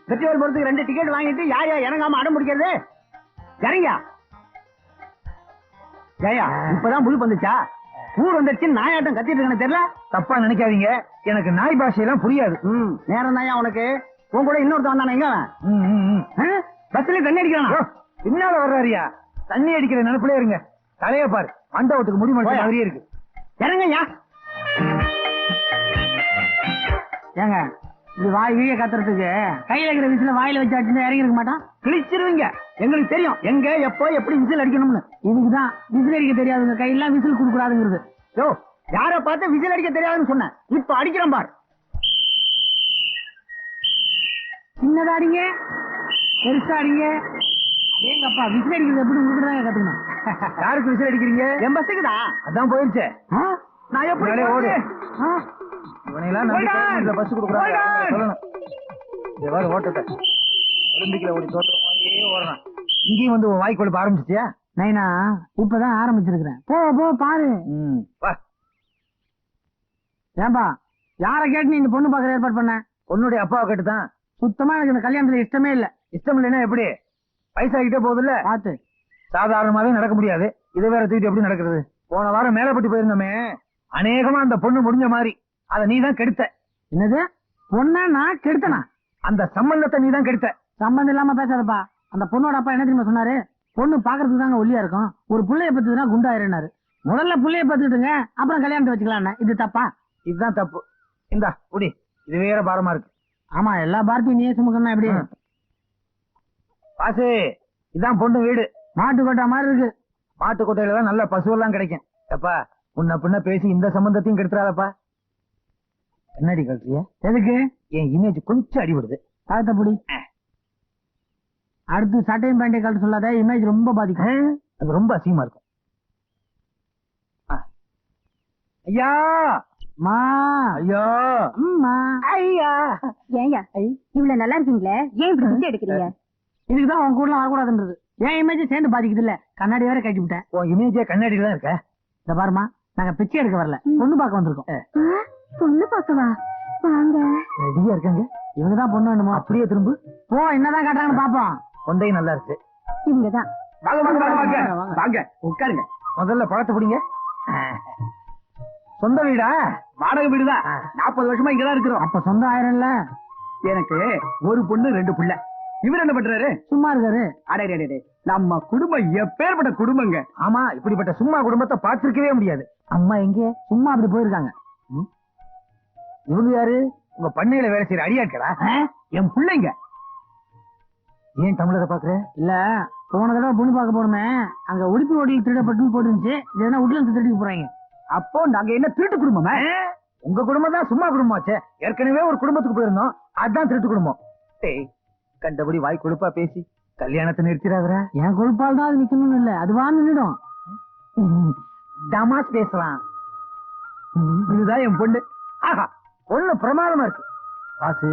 Petrol போறதுக்கு 2 ticket வாங்கிட்டு யார் இறங்காம அடம் பிடிக்கிறது? இறங்கியா ஜெயா, இப்பதான் புது வந்துச்சா? ஊர் வந்துருச்சு நாயாட்டம் கத்திட்டு இருக்கேன்னு தெரியல. தப்பா நினைக்காதீங்க, எனக்கு நாய் பாஷையெல்லாம் புரியாது. நேரம் தான் உனக்கு. உன் கூட இன்னொருத்த வந்தானே, எங்க பஸ்ல தண்ணி அடிக்கிறானா? பின்னால வர்றாரியா? தண்ணி அடிக்கிற நினைப்புல இருங்க. தலைய பாரு, மண்டபத்துக்கு முடி மனுஷன் மாதிரியே இருக்கு. இறங்கய்யா. ஏங்க இப்படி வாய் வீய கத்துறதுக்கு கையில இருக்கிற விசில வாயில வச்சு அடிச்சு இறங்கி இருக்க மாட்டான்? கிழிச்சிருவீங்க. எங்களுக்கு தெரியும் எங்க எப்போ எப்படி விசில் அடிக்கணும்னு. இதுக்குதான் விசில் அடிக்க தெரியாதுங்க, கையெல்லாம் விசில் கொடுக்கூடாதுங்கிறது. யோ, யார பார்த்து விசில் அடிக்க தெரியாதுன்னு சொன்னேன், இப்ப அடிக்கிறேன் பார். சின்னதா அடிங்க, பெருசா அடிங்க. ஏங்கப்பா, விசில் அடிக்கிறது எப்படி உங்களுக்கு தான் கத்துக்கணும். யாருக்கு விசில் அடிக்கிறீங்க? என் பஸ்ஸுக்கு தான். அதான் போயிருச்சு. நான் எப்படி ஓடு. ஆ? இவனையெல்லாம் பஸ் கொடுக்குறாங்க சொல்லணும். எவ்வாறு ஓட்டத்தை ஒலிம்பிக்ல ஓடி தோற்ற மாதிரியே ஓடுறான். இங்கேயும் வந்து வாய் கொழுப்ப ஆரம்பிச்சிட்டியா? நைனா இப்பதான் ஆரம்பிச்சிருக்கிறேன். போ போ பாரு. ஏன்பா, யார கேட்டு நீ இந்த பொண்ணு பாக்குற ஏற்பாடு பண்ண? பொண்ணுடைய அப்பாவை கேட்டுதான். சுத்தமா எனக்கு இந்த கல்யாணத்துல இஷ்டமே இல்ல. இஷ்டம் இல்லைன்னா எப்படி? வயசாகிட்டே போகுது இல்ல, பாத்து. சாதாரணமாவே நடக்க முடியாது, இதை வேற தூக்கிட்டு எப்படி நடக்கிறது? போன வாரம் மேலப்பட்டு போயிருந்தோமே, அநேகமா அந்த பொண்ணு முடிஞ்ச மாதிரி. அத நீதான் கெடுத்த. என்னது? பொண்ணா நான் கெடுத்தனா? அந்த சம்பந்தத்தை நீதான் கெடுத்த. சம்பந்தம் இல்லாம பேசாதப்பா. அந்த பொண்ணோட அப்பா என்ன தெரியுமா சொன்னாரு? பொண்ணு பாக்குறதுக்கு தாங்க ஒல்லியா இருக்கும், ஒரு புள்ளைய பத்துதுன்னா குண்டாயிருந்தாரு. முதல்ல புள்ளைய பத்துட்டுங்க, அப்புறம் கல்யாணத்தை வச்சுக்கலாம். இது தப்பா? இதுதான் தப்பு. இந்தா குடி, இது வேற பாரமா இருக்கு. ஆமா, எல்லா பார்ட்டியும் நீயே சுமக்கணும். எப்படி பாசு? இதான் பொண்ணு வீடு. மாட்டு கொட்டா மாதிரி இருக்கு. மாட்டு கொட்டையில தான் நல்ல பசுவெல்லாம் கிடைக்கும். எப்பா, உன்ன பின்ன பேசி இந்த சம்பந்தத்தையும் கெடுத்துறாதப்பா. என்னடி கழுத்துறிய? எதுக்கு? என் இமேஜ் கொஞ்சம் அடிபடுது. புடி. அடுத்து சட்டையும் பேண்டையும் கழட்ட சொல்லாத, இமேஜ் ரொம்ப பாதிக்கும். அது ரொம்ப அசிங்கமா இருக்கும். ஐயா, மா, ஐயா, அம்மா, ஐயா. ஏங்க இவ்வளவு நல்லா இருக்கீங்களே, ஏன் இப்படி பிச்சை எடுக்கிறீங்க? இதுக்குதான் உன் கூட வரக்கூடாதுன்றது. என் இமேஜ் சேர்ந்து பாதிக்குது இல்ல. கண்ணாடி வேற கட்டி விட்டேன். உன் இமேஜே கண்ணாடியில தான் இருக்க. இந்த பாருமா, நாங்க பிச்சை எடுக்க வரல, பொண்ணு பார்க்க வந்திருக்கோம். பொண்ணு பார்க்கவா? வாங்க. ரெடியா இருக்காங்க. இவங்கதான் பொண்ணு வேணுமா? அப்படியே திரும்ப போ, என்னதான் காட்டுறாங்கன்னு பாப்போம். கொண்டை நல்லா இருக்கு. இவங்கதான். வாங்க வாங்க வாங்க வாங்க, உட்காருங்க. முதல்ல பழத்தை பிடிங்க. சொந்த வீடா? வாடகை வீடுதான். 40 வருஷமா இங்கதான் இருக்கிறோம். அப்ப சொந்தம் ஆயிரம்ல. எனக்கு ஒரு பொண்ணு 2 பிள்ளை. இவர் என்ன பண்றாரு? சும்மா இருக்காரு. அடே, நம்ம குடும்பம் எப்பேற்பட்ட குடும்பங்க. ஆமா, இப்படிப்பட்ட சும்மா குடும்பத்தை பார்த்திருக்கவே முடியாது. அம்மா எங்கே? சும்மா அப்படி போயிருக்காங்க. இவங்க யாரு? உங்க பண்ணையில வேலை செய்யற அடியாட்களா? என் பிள்ளைங்க. ஏன் தமிழரை பாக்குற? இல்ல, போன தடவை பொண்ணு பார்க்க போனோமே, அங்க உடுப்பி ஓட்டில் திருடப்பட்டு போட்டுருந்துச்சு. இது உட்ல திருடி போறாங்க. அப்போ நாங்க என்ன திருட்டு குடும்பமா? உங்க குடும்பம் தான் சும்மா குடும்பமாச்சே. ஏற்கனவே ஒரு குடும்பத்துக்கு போயிருந்தோம், அதான் திருட்டு குடும்பம். கண்டபடி வாய் கொழுப்பா பேசி கல்யாணத்தை நிறுத்திடாதரா. என் கொழுப்பால் தான் அது நிக்கணும்னு இல்ல, அதுவா நின்னுடும். டமாஸ் பேசலாம். இதுதான் என் பொண்ணு. ஆஹா, பொண்ணு பிரமாதமா இருக்கு. பாசு,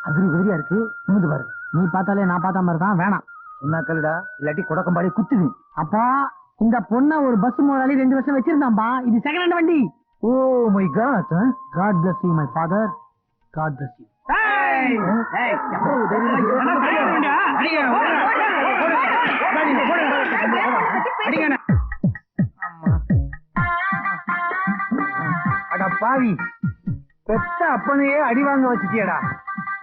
அது உதவியா இருக்கு. நிமிந்து பாரு. நீ பார்த்தாலே நான் பார்த்த மாதிரி தான். வேணாம் சொன்னா கல்லுடா, இல்லாட்டி குடக்கம்பாடி குத்துது. அப்பா, இந்த பொண்ண ஒரு பஸ் முதலாளி 2 வருஷம் வச்சிருந்தாம்பா. இது செகண்ட் ஹேண்ட் வண்டி. Oh my God. God bless you my father. God bless you. அட பாவி, பெத்த அப்பனையே அடி வாங்க வச்சுட்டியடா.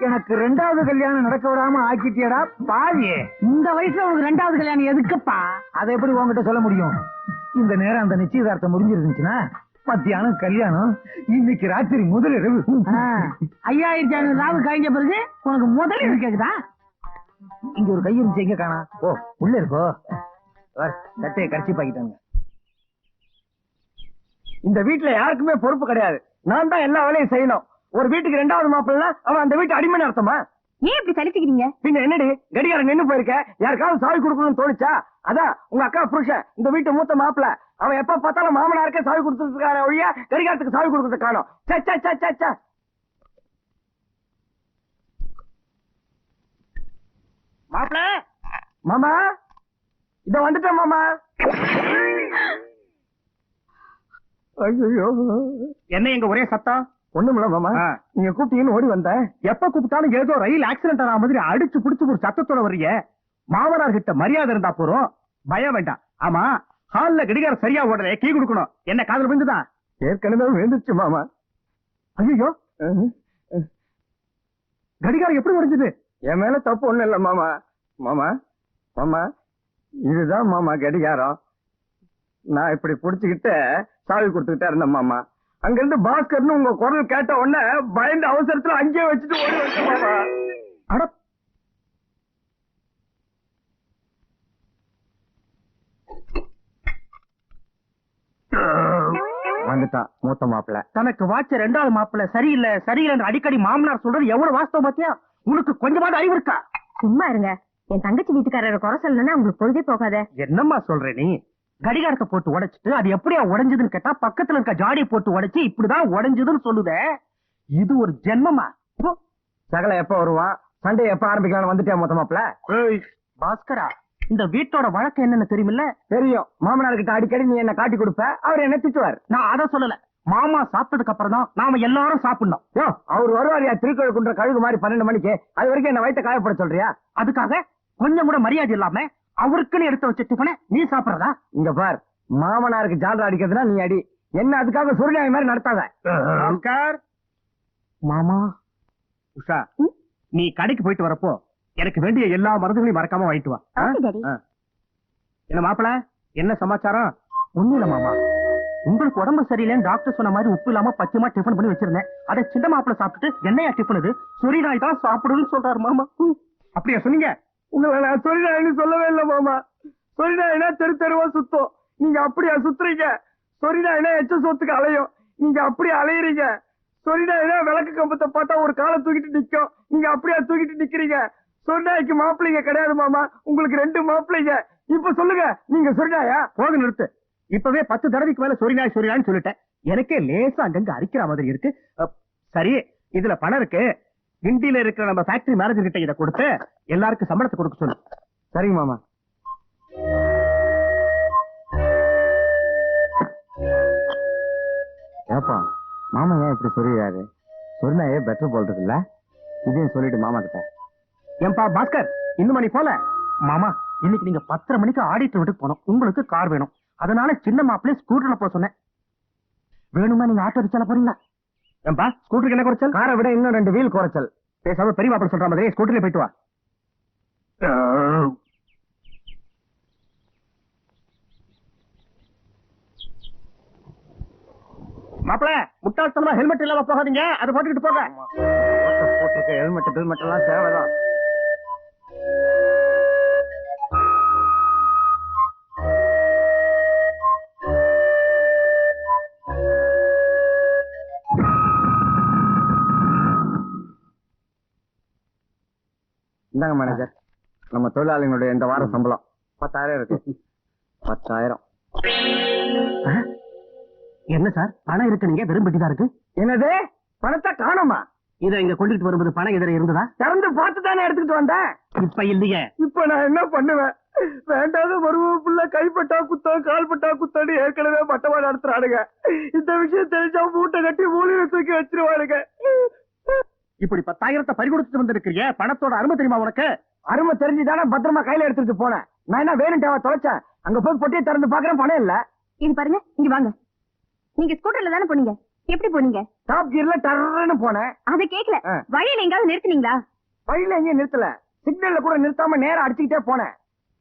எனக்கு 2வது கல்யாணம் நடக்க விடாம ஆக்கிட்டியடா பாவியே. இந்த வயசுல உனக்கு 2வது கல்யாணம் எதுக்குப்பா? அதை எப்படி உங்ககிட்ட சொல்ல முடியும்? இந்த நேரம் அந்த நிச்சயதார்த்தம் முடிஞ்சிருந்துச்சுன்னா மத்தியானம் கல்யாணம், இன்னைக்கு ராத்திரி முதலிரவு. 5500 ராவு கழிஞ்ச பிறகு உனக்கு முதலிரவு கேக்குதா? இங்க ஒரு கை இருந்துச்சு, எங்க காணா? ஓ, உள்ள இருக்கோ. சட்டையை கரைச்சி பாக்கிட்டாங்க. இந்த வீட்டுல யாருக்குமே பொறுப்பு கிடையாது. நான் தான் எல்லா வேலையும் செய்யணும். ஒரு வீட்டுக்கு 2வது மாப்பிள்ளை அவன் அந்த வீட்டு அடிமை அர்த்தமா? ஏன் இப்படி சலிச்சுக்கிறீங்க? பின்ன என்னடி, கடிகாரம் நின்னு போயிருக்க, யாருக்காவது சாவி கொடுக்கணும்னு தோணுச்சா? அதான் உங்க அக்கா புருஷன், இந்த வீட்டு மூத்த மாப்பிள்ள. அவன் எப்ப பார்த்தாலும் மாமனாருக்கே சாவி கொடுத்துருக்கான ஒழிய கடிகாரத்துக்கு சாவி கொடுக்கறது காணும். மாப்பிள்ள, மாமா இத வந்துட்டேன் மாமா. ஐயோ, என்ன எங்க ஒரே சத்தம்? ஒண்ணுமில்ல மாமா நீங்க கூப்பிட்டீங்கன்னு ஓடி வந்தேன். எப்ப கூப்பிட்டாலும் ஏதோ ரயில் ஆக்சிடென்ட் ஆன மாதிரி அடிச்சு புடிச்சு ஒரு சத்தத்தோட வர்றீங்க. மாமனார் கிட்ட மரியாதை இருந்தா போறோம், பயம் வேண்டாம். ஆமா, ஹால்ல கடிகாரம் சரியா ஓடல, கீ கொடுக்கணும். என்ன காதல் விழுந்துதான்? ஏற்கனவே விழுந்துச்சு மாமா. ஐயோ, கடிகாரம் எப்படி உடைஞ்சது? என் மேல தப்பு ஒண்ணும் இல்ல மாமா. மாமா மாமா இதுதான் மாமா கடிகாரம். நான் இப்படி புடிச்சுக்கிட்டு சாவி கொடுத்துக்கிட்டே இருந்தேன் மாமா. அங்க இருந்து பாஸ்கர்னு உங்க குரல் கேட்ட உடனே பயந்த அவசரத்துல அங்கேயே வச்சுட்டு ஓடி வந்தேன் மாமா. அட, வந்துட்டான் மூத்த மாப்பிள்ள. தனக்கு வாட்ச ரெண்டாவது மாப்பிள்ள சரியில்லை சரியில்லை அடிக்கடி மாமனார் சொல்றது எவ்வளவு வாஸ்தவம் பாத்தியா? உனக்கு கொஞ்சமாவது அறிவு இருக்கா? சும்மா இருங்க. என் தங்கச்சி வீட்டுக்காரரை குறை சொல்லணும்னா உங்களுக்கு பொழுதே போகாத. என்னம்மா சொல்ற நீ? கடிகாரத்தை போட்டு உடைச்சிட்டு அது எப்படியா உடைஞ்சதுன்னு கேட்டா பக்கத்துல இருக்க ஜாடியை போட்டு உடைச்சு இப்படிதான் உடைஞ்சதுன்னு சொல்லுதே. இது ஒரு ஜென்மமா? சகல எப்ப வருவான், சண்டே எப்ப ஆரம்பிக்கலாம்னு வந்துட்டேன் மொத்த மாப்பிள்ள. பாஸ்கரா, இந்த வீட்டோட வழக்கம் என்னன்னு தெரியுமில்ல? தெரியும். மாமனார்கிட்ட அடிக்கடி நீ என்ன காட்டி கொடுப்ப, அவர் என்ன திட்டுவார். நான் அதை சொல்லல. மாமா சாப்பிட்டதுக்கு அப்புறம் தான் நாம எல்லாரும் சாப்பிடணும். அவர் வருவாரியா திருக்கழுக்குன்ற கழுகு மாதிரி 12 மணிக்கு? அது வரைக்கும் என்ன வயித்த காயப்பட சொல்றியா? அதுக்காக கொஞ்சம் கூட மரியாதை இல்லாம அவருக்குன்னு எடுத்து வச்ச டிஃபனை நீ சாப்பிடுறதா? இங்க பார், மாமனாருக்கு ஜாலரா அடிக்கிறதுனா நீ அடி, என்ன அதுக்காக சுருநாய் மாதிரி நடத்தாத. மாமா, உஷா, நீ கடைக்கு போயிட்டு வரப்போ எனக்கு வேண்டிய எல்லா மருந்துகளையும் மறக்காம வாங்கிட்டு வா. என்ன மாப்பிள, என்ன சமாச்சாரம்? ஒண்ணு இல்ல மாமா, உங்களுக்கு உடம்பு சரியில்லைன்னு டாக்டர் சொன்ன மாதிரி உப்பு இல்லாம பச்சைமா டிஃபன் பண்ணி வச்சிருந்தேன். அதை சின்ன மாப்பிள சாப்பிட்டுட்டு என்னையா டிஃபன் இது, சொரி நாய் தான் சாப்பிடுன்னு சொல்றாரு மாமா. அப்படியா சொன்னீங்க? உங்களை நான் சொரி நாய்னு சொல்லவே இல்லை மாமா. சொரி நாய்னா தெரு தெருவா சுத்தம், நீங்க அப்படியா சுத்துறீங்க? சொரி நாய்னா எச்ச சொத்துக்கு அலையும், நீங்க அப்படியே அலையுறீங்க. சொரி நாய்னா விளக்கு கம்பத்தை பார்த்தா ஒரு காலை தூக்கிட்டு நிக்கும், நீங்க அப்படியா தூக்கிட்டு நிக்கிறீங்க. சொரிநாய்க்கு மாப்பிள்ளைங்க கிடையாது மாமா, உங்களுக்கு 2 மாப்பிள்ளைங்க. இப்ப சொல்லுங்க, நீங்க சொரிநாயா? போக நிறுத்து. இப்பவே 10 தடவைக்கு மேல சொரிநாய்னு சொல்லிட்டேன். எனக்கே லேசா அங்கங்க அரிக்கிற மாதிரி இருக்கு. சரி, இதுல பணம் இருக்கு. கிண்டியில இருக்கிற நம்ம ஃபேக்டரி மேனேஜர் கிட்ட இதை கொடுத்து எல்லாருக்கும் சம்பளத்தை கொடுக்க சொல்லு. சரிங்க மாமா. ஏப்பா, மாமா ஏன் இப்படி சொல்லிடுறாரு? சொரிநாயே பெட்டர் போல் இருக்குல்ல, இதையும் சொல்லிட்டு மாமா கிட்ட. ஏன்பா பாஸ்கர், இன்னும் மணி போல? மாமா, இன்னைக்கு நீங்க 10:30 மணிக்கு ஆடிட்டர் வீட்டுக்கு போனோம். உங்களுக்கு கார் வேணும், அதனால சின்ன மாப்பிள்ளை ஸ்கூட்டர்ல போக சொன்னேன். வேணுமா நீங்க ஆட்டோ ரிக்ஷால போறீங்களா? ஏன்பா, ஸ்கூட்டருக்கு என்ன குறைச்சல்? காரை விட இன்னும் 2 வீல் குறைச்சல். பேசாம பெரிய மாப்பிள்ளை சொல்ற மாதிரி ஸ்கூட்டர்ல போயிட்டு வா. மாப்பிள்ள, முட்டாள்தனமா ஹெல்மெட் இல்லாம போகாதீங்க, அதை போட்டுக்கிட்டு போங்க. போட்டிருக்க ஹெல்மெட் எல்லாம் தேவைதான். இந்தாங்க மேனேஜர், நம்ம தொழிலாளிகளுடைய இந்த வார சம்பளம் 10,000 இருக்கு. 10,000. என்ன சார், பணம் இருக்கு, நீங்க வெறும் பெட்டிதான் இருக்கு. என்னது, பணத்தை காணோமா? இதை இங்க கொண்டுட்டு வரும்போது பணம் எதிர இருந்ததா? திறந்து பார்த்து தானே எடுத்துக்கிட்டு வந்தேன். இப்ப இல்லையே. இப்ப நான் என்ன பண்ணுவேன்? வேண்டாத மருவப்புள்ள கைப்பட்டா குத்தம் கால்பட்டா குத்தம்னு ஏற்கனவே மட்டமா நடத்துறானுங்க. இந்த விஷயம் தெரிஞ்சா மூட்டை கட்டி மூலிகை தூக்கி வச்சிருவானுங்க. இப்படி 10,000 பறி கொடுத்துட்டு வந்திருக்கிறிய, பணத்தோட அருமை தெரியுமா உனக்கு? அருமை தெரிஞ்சுதானே பத்திரமா கையில எடுத்துட்டு போனேன். நான் என்ன வேணும்ட்டாவா தொலைச்சேன்? அங்க போய் பொட்டியை திறந்து பாக்குறேன், பணம் இல்ல. இது பாருங்க, இங்க வாங்க. நீங்க ஸ்கூட்டர்ல தானே போனீங்க, எப்படி போனீங்க? டாப் கியர்ல டர்ன்னு போனேன். அதை கேக்கல, வழியில எங்காவது நிறுத்தினீங்களா? வழியில எங்கேயும் நிறுத்தல, சிக்னல்ல கூட நிறுத்தாம நேரம் அடிச்சுக்கிட்டே போனேன்.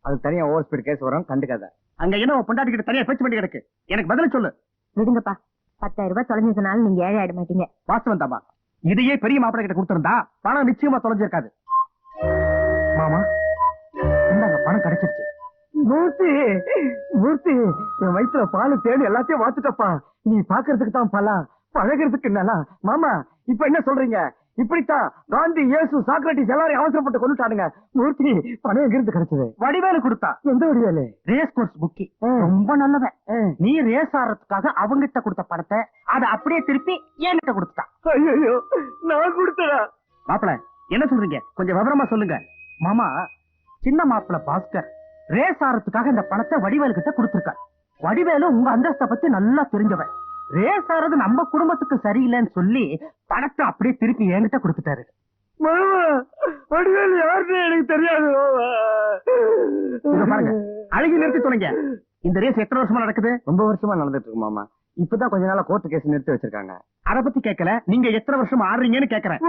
அது தனியா ஓவர் ஸ்பீட் கேஸ் வரும், கண்டுக்காத. அங்க என்ன பொண்டாட்டி கிட்ட தனியா பேச்சு பண்ணி கிடக்கு, எனக்கு பதில் சொல்லு. விடுங்கப்பா, 10,000 ரூபாய் தொலைஞ்சதுனால நீங்க ஏழை ஆயிட மாட்டீங்க. வாஸ்தவம் தாமா, இதையே பெரிய மாப்பிள்ளை கிட்ட கொடுத்திருந்தா பணம் நிச்சயமா தொலைஞ்சிருக்காது. மாமா, இந்தாங்க பணம் கிடைச்சிருச்சு. மூர்த்தி, மூர்த்தி, என் வயிற்றுல பால் தேடி எல்லாத்தையும் வாத்துட்டப்பா. நீ பாக்குறதுக்கு தான் பலா, பழகிறதுக்கு நல்லா. மாமா, இப்ப என்ன சொல்றீங்க? இப்படித்தான் காந்தி, இயேசு, சாக்ரட்டிஸ் எல்லாரையும் அவசரப்பட்டு கொண்டுட்டானுங்க. மூர்த்தி, பணம் எங்கிருந்து கிடைச்சது? வடிவேலு கொடுத்தா. எந்த வடிவேலு? ரேஸ் கோர்ஸ் புக்கி, ரொம்ப நல்லவன். நீ ரேஸ் ஆடுறதுக்காக அவங்கிட்ட கொடுத்த பணத்தை அதை அப்படியே திருப்பி என்கிட்ட கொடுத்துட்டான். ஐயோ, நான் கொடுத்தா? மாப்பிள்ள, என்ன சொல்றீங்க? கொஞ்சம் விவரமா சொல்லுங்க. மாமா, சின்ன மாப்பிள்ள பாஸ்கர் ரேஸ் ஆடுறதுக்காக இந்த பணத்தை வடிவேலு கிட்ட கொடுத்திருக்காரு. வடிவேலு உங்க அந்தஸ்தை பத்தி நல்லா தெரிஞ்சவன். ரேஸ் ஆறது நம்ம குடும்பத்துக்கு சரியில்லைன்னு சொல்லி பணத்தை அப்படியே திருப்பி என்கிட்ட கொடுத்துட்டாரு. மாமா வடிவேல் யாருன்னு எனக்கு தெரியாது மாமா. இத பாருங்க, அழுகி நிறுத்தி தொலைங்க. இந்த ரேஸ் எத்தனை வருஷமா நடக்குது? ரொம்ப வருஷமா நடந்துட்டு இருக்கு மாமா. இப்பதான் கொஞ்ச நாளா கோர்ட்டு கேஸ் நிறுத்தி வச்சிருக்காங்க. அத பத்தி கேட்கல, நீங்க எத்தனை வருஷமா ஆடுறீங்கன்னு கேக்குறேன்.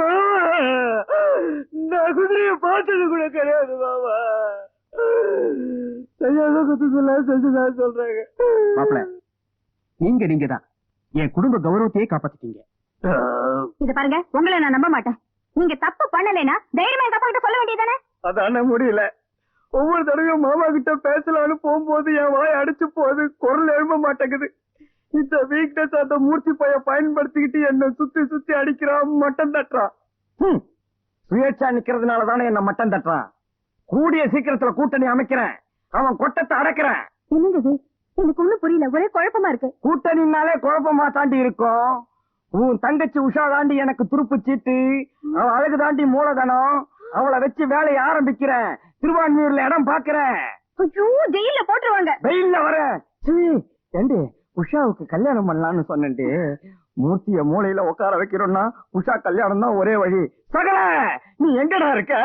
நான் குதிரைய பார்த்தது கூட கிடையாது மாமா. சரியாக குத்துதெல்லாம் செஞ்சுதான் சொல்றாங்க. மாப்பிள, நீங்க தான் என் குடும்ப கௌரவத்தையே காப்பாத்திட்டீங்க. இத பாருங்க, உங்களை நான் நம்ப மாட்டேன். நீங்க தப்பு பண்ணலைன்னா தைரியமா எங்க அப்பா கிட்ட சொல்ல வேண்டியதானே? அதான முடியல. ஒவ்வொரு தடவையும் மாமா கிட்ட பேசலான்னு போகும்போது என் வாய் அடிச்சு போகுது, குரல் எழும்ப மாட்டேங்குது. இந்த வீக்னஸ் அந்த மூர்த்தி பைய பயன்படுத்திக்கிட்டு என்ன சுத்தி சுத்தி அடிக்கிறான், மட்டம் தட்டுறான். சுயேட்சா நிக்கிறதுனால தானே என்ன மட்டம் தட்டுறான். கூடிய சீக்கிரத்துல கூட்டணி அமைக்கிறேன், அவன் கொட்டத்தை அடக்கிறேன். என்னங்க இது? எனக்கு ஒண்ணும் புரியல, ஒரே குழப்பமா இருக்கு. கூட்டணினாலே குழப்பமா தாண்டி இருக்கும். உன் தங்கச்சி உஷா தாண்டி எனக்கு துருப்பு சீட்டு, அவ அழகு தாண்டி மூலதனம். அவளை வச்சு வேலையை ஆரம்பிக்கிறேன், திருவான்மியூர்ல இடம் பாக்குறேன். ஐயோ, ஜெயில போட்டுருவாங்க. வெயில்ல வர ஏண்டி உஷாவுக்கு கல்யாணம் பண்ணலாம்னு சொன்னேன்டி. மூர்த்திய மூளையில உட்கார வைக்கிறோம்னா உஷா கல்யாணம் தான் ஒரே வழி. சகல, நீ எங்கடா இருக்க?